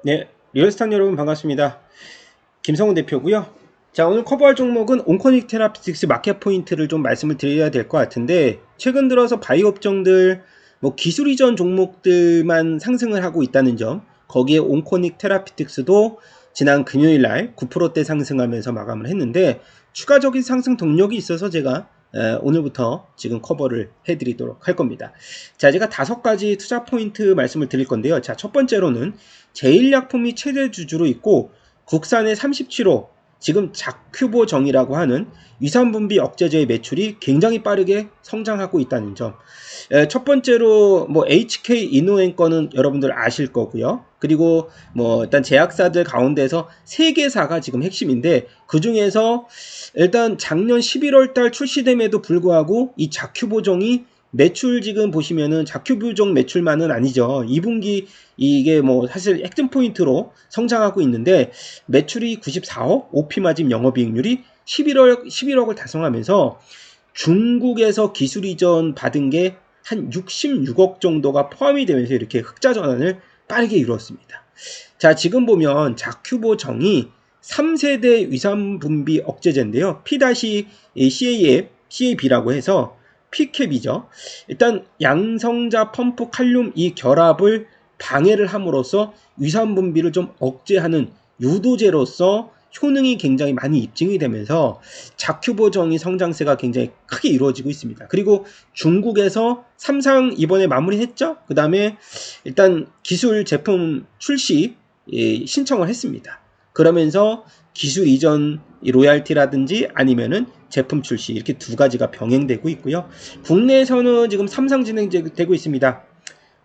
네, 리얼스탄 여러분 반갑습니다. 김성훈 대표고요. 자, 오늘 커버할 종목은 온코닉 테라피틱스 마켓 포인트를 좀 말씀을 드려야 될 것 같은데, 최근 들어서 바이오 업종들 뭐 기술 이전 종목들만 상승을 하고 있다는 점, 거기에 온코닉 테라피틱스도 지난 금요일 날 9%대 상승하면서 마감을 했는데, 추가적인 상승 동력이 있어서 제가 오늘부터 지금 커버를 해드리도록 할 겁니다. 자, 제가 5가지 투자 포인트 말씀을 드릴 건데요. 자, 첫 번째로는 제일약품이 최대 주주로 있고 국산의 37호 지금 자큐보정이라고 하는 위산분비 억제제의 매출이 굉장히 빠르게 성장하고 있다는 점. 첫 번째로 뭐 HK 이노엔 거는 여러분들 아실 거고요. 그리고 뭐 일단 제약사들 가운데서 3개사가 지금 핵심인데, 그 중에서 일단 작년 11월 달 출시됨에도 불구하고 이 자큐보정이 매출 지금 보시면은 자큐보정 매출만은 아니죠. 2분기 이게 뭐 사실 핵심 포인트로 성장하고 있는데, 매출이 94억, OP 마진 영업이익률이 11억을 달성하면서 중국에서 기술 이전 받은 게 한 66억 정도가 포함이 되면서 이렇게 흑자 전환을 빠르게 이루었습니다. 자, 지금 보면 자큐보정이 3세대 위산분비 억제제인데요. P-CAB라고 해서 P캡이죠. 일단 양성자 펌프 칼륨 이 결합을 방해를 함으로써 위산분비를 좀 억제하는 유도제로서 효능이 굉장히 많이 입증이 되면서 자큐보정이 성장세가 굉장히 크게 이루어지고 있습니다. 그리고 중국에서 3상 이번에 마무리했죠. 그 다음에 일단 기술 제품 출시 신청을 했습니다. 그러면서 기술 이전 로얄티라든지 아니면은 제품 출시 이렇게 2가지가 병행되고 있고요. 국내에서는 지금 3상 진행되고 있습니다.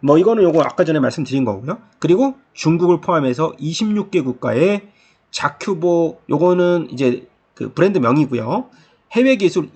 뭐 이거는 요거 아까 전에 말씀드린 거고요. 그리고 중국을 포함해서 26개 국가의 자큐보, 요거는 이제 그 브랜드 명이고요. 해외 기술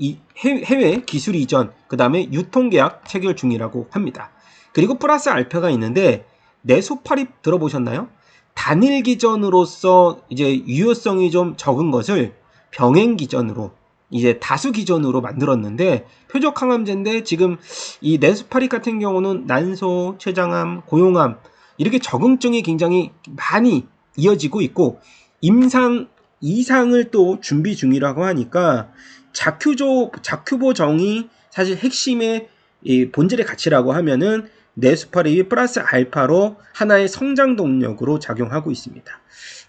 이전, 그 다음에 유통계약 체결 중이라고 합니다. 그리고 플러스 알파가 있는데, 내수팔입 들어보셨나요? 단일 기전으로서 이제 유효성이 좀 적은 것을 병행 기전으로 이제 다수 기전으로 만들었는데, 표적 항암제인데 지금 이 네스파릭 같은 경우는 난소, 췌장암, 고용암 이렇게 적응증이 굉장히 많이 이어지고 있고, 임상 2상을 또 준비 중이라고 하니까 자큐보정이 사실 핵심의 이 본질의 가치라고 하면은 네스파립이 플러스 알파로 하나의 성장 동력으로 작용하고 있습니다.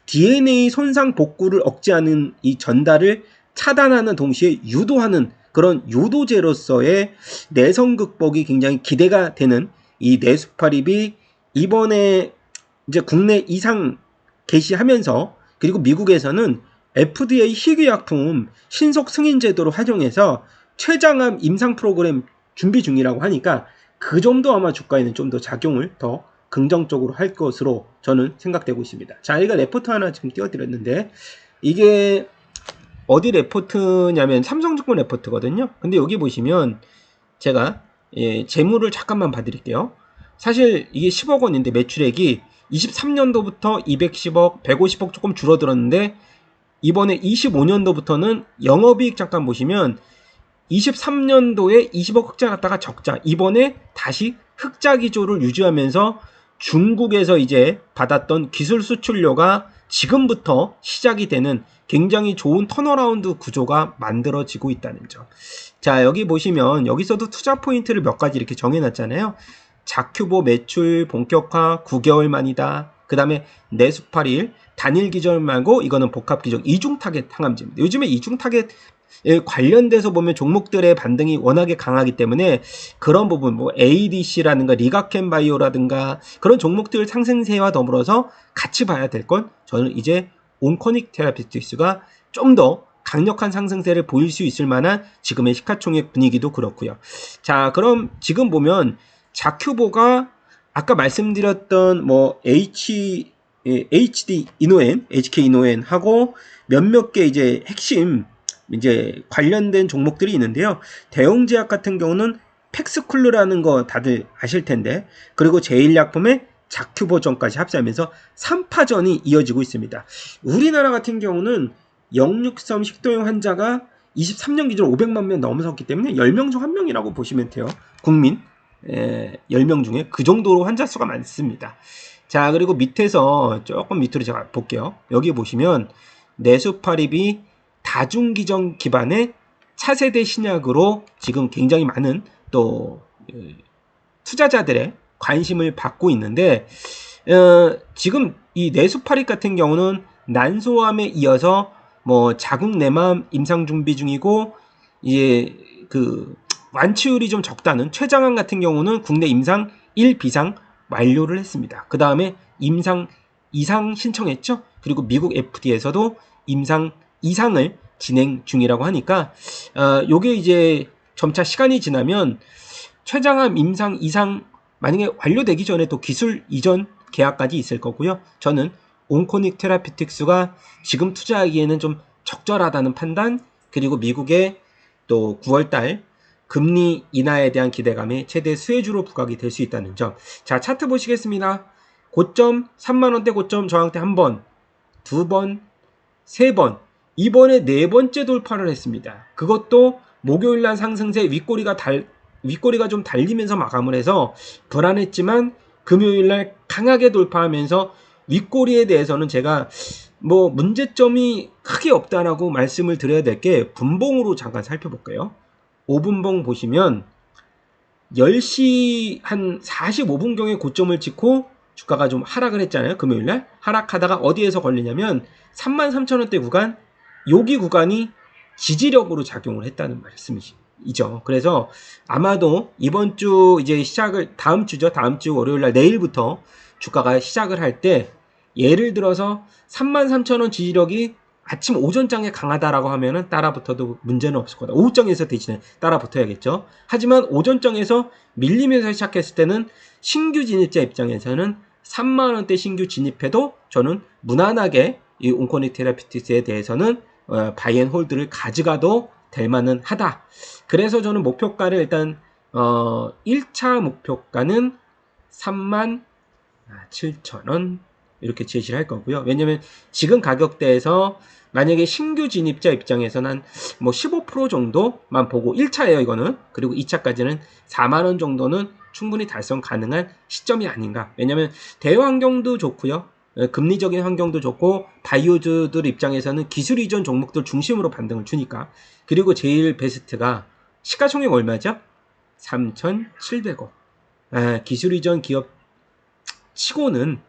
DNA 손상 복구를 억제하는 이 전달을 차단하는 동시에 유도하는 그런 유도제로서의 내성 극복이 굉장히 기대가 되는 이 네스파립이 이번에 이제 국내 이상 개시하면서, 그리고 미국에서는 FDA 희귀약품 신속 승인 제도로 활용해서 췌장암 임상 프로그램 준비 중이라고 하니까 그 점도 아마 주가에는 좀 더 작용을 더 긍정적으로 할 것으로 저는 생각되고 있습니다. 자, 여기가 레포트 하나 지금 띄워드렸는데, 이게 어디 레포트냐면 삼성증권 레포트거든요. 근데 여기 보시면 제가 재무를 잠깐만 봐드릴게요. 사실 이게 10억 원인데 매출액이 23년도부터 210억, 150억 조금 줄어들었는데, 이번에 25년도부터는 영업이익 잠깐 보시면 23년도에 20억 흑자 갔다가 적자, 이번에 다시 흑자 기조를 유지하면서 중국에서 이제 받았던 기술 수출료가 지금부터 시작이 되는 굉장히 좋은 턴어라운드 구조가 만들어지고 있다는 점. 자, 여기 보시면 여기서도 투자 포인트를 몇 가지 이렇게 정해놨잖아요. 자큐보 매출 본격화 9개월 만이다. 그 다음에 내수팔일 단일 기절 말고 이거는 복합 기절 이중 타겟 항암제입니다. 요즘에 이중 타겟 관련돼서 보면 종목들의 반등이 워낙에 강하기 때문에 그런 부분, 뭐 ADC라든가 리가켄 바이오라든가 그런 종목들 상승세와 더불어서 같이 봐야 될 건, 저는 이제 온코닉 테라피틱스가 좀 더 강력한 상승세를 보일 수 있을 만한 지금의 시가총액 분위기도 그렇고요. 자, 그럼 지금 보면 자큐보가 아까 말씀드렸던 뭐 HD 이노엔, HK 이노엔 하고 몇몇 개 이제 핵심 이제 관련된 종목들이 있는데요. 대웅제약 같은 경우는 팩스쿨르라는 거 다들 아실 텐데, 그리고 제일약품의 자큐보정까지 합세하면서 3파전이 이어지고 있습니다. 우리나라 같은 경우는 역류성 식도염 환자가 23년 기준 500만 명 넘어섰기 때문에 10명 중 1명이라고 보시면 돼요. 국민 10명 중에 그 정도로 환자 수가 많습니다. 자, 그리고 밑에서 조금 밑으로 제가 볼게요. 여기 보시면 네스파립이 다중기전 기반의 차세대 신약으로 지금 굉장히 많은 또 투자자들의 관심을 받고 있는데, 지금 이 네스파립 같은 경우는 난소암에 이어서 뭐 자궁 내암 임상 준비 중이고, 이제 그 완치율이 좀 적다는 췌장암 같은 경우는 국내 임상 1 비상 완료를 했습니다. 그 다음에 임상 2상 신청했죠. 그리고 미국 FDA에서도 임상 2상을 진행 중이라고 하니까 요게 이제 점차 시간이 지나면 췌장암 임상 2상 만약에 완료되기 전에 또 기술 이전 계약까지 있을 거고요. 저는 온코닉 테라피틱스가 지금 투자하기에는 좀 적절하다는 판단, 그리고 미국의 또 9월달 금리 인하에 대한 기대감이 최대 수혜주로 부각이 될 수 있다는 점. 자, 차트 보시겠습니다. 고점 3만원대 고점 저항대 한 번, 두 번, 세 번, 이번에 네 번째 돌파를 했습니다. 그것도 목요일날 상승세 윗꼬리가 좀 달리면서 마감을 해서 불안했지만 금요일날 강하게 돌파하면서 윗꼬리에 대해서는 제가 뭐 문제점이 크게 없다라고 말씀을 드려야 될 게 분봉으로 잠깐 살펴볼게요. 5분봉 보시면 10시 한 45분경에 고점을 찍고 주가가 좀 하락을 했잖아요. 금요일날 하락하다가 어디에서 걸리냐면 33,000원대 구간, 여기 구간이 지지력으로 작용을 했다는 말씀이죠. 그래서 아마도 이번 주 이제 시작을 다음 주죠. 다음 주 월요일날 내일부터 주가가 시작을 할 때 예를 들어서 33,000원 지지력이 아침 오전장에 강하다라고 하면은 따라붙어도 문제는 없을 거다. 오후장에서 대신에 따라붙어야겠죠. 하지만 오전장에서 밀리면서 시작했을 때는 신규 진입자 입장에서는 3만원대 신규 진입해도 저는 무난하게 이 온코닉 테라피틱스에 대해서는 바이앤홀드를 가져가도 될 만은 하다. 그래서 저는 목표가를 일단 1차 목표가는 37,000원 이렇게 제시를 할 거고요. 왜냐면 지금 가격대에서 만약에 신규 진입자 입장에서는 한 뭐 15% 정도만 보고 1차예요, 이거는. 그리고 2차까지는 4만원 정도는 충분히 달성 가능한 시점이 아닌가. 왜냐면 대외 환경도 좋고요. 금리적인 환경도 좋고 바이오주들 입장에서는 기술 이전 종목들 중심으로 반등을 주니까. 그리고 제일 베스트가 시가총액 얼마죠? 3,700억. 기술 이전 기업 치고는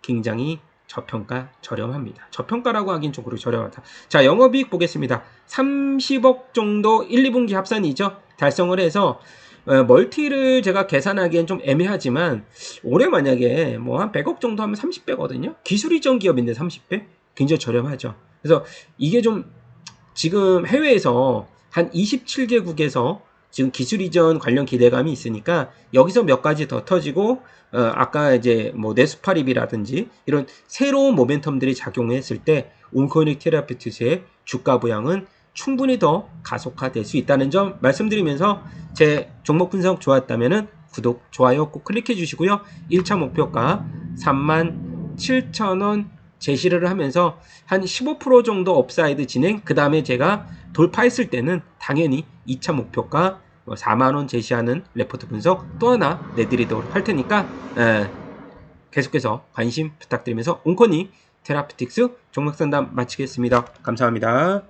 굉장히 저평가 저렴합니다. 저평가라고 하긴 좀 그렇게 저렴하다. 자, 영업이익 보겠습니다. 30억 정도 1, 2분기 합산이죠. 달성을 해서 멀티를 제가 계산하기엔 좀 애매하지만 올해 만약에 뭐 한 100억 정도 하면 30배거든요. 기술 이전 기업인데 30배? 굉장히 저렴하죠. 그래서 이게 좀 지금 해외에서 한 27개국에서 지금 기술 이전 관련 기대감이 있으니까 여기서 몇 가지 더 터지고 아까 이제 뭐 네스파립이라든지 이런 새로운 모멘텀들이 작용했을 때 온코닉 테라피틱스의 주가 부양은 충분히 더 가속화될 수 있다는 점 말씀드리면서 제 종목 분석 좋았다면은 구독, 좋아요 꼭 클릭해 주시고요. 1차 목표가 37,000원 제시를 하면서 한 15% 정도 업사이드 진행, 그 다음에 제가 돌파했을 때는 당연히 2차 목표가 4만원 제시하는 레포트 분석 또 하나 내드리도록 할 테니까 계속해서 관심 부탁드리면서 온코닉 테라피틱스 종목 상담 마치겠습니다. 감사합니다.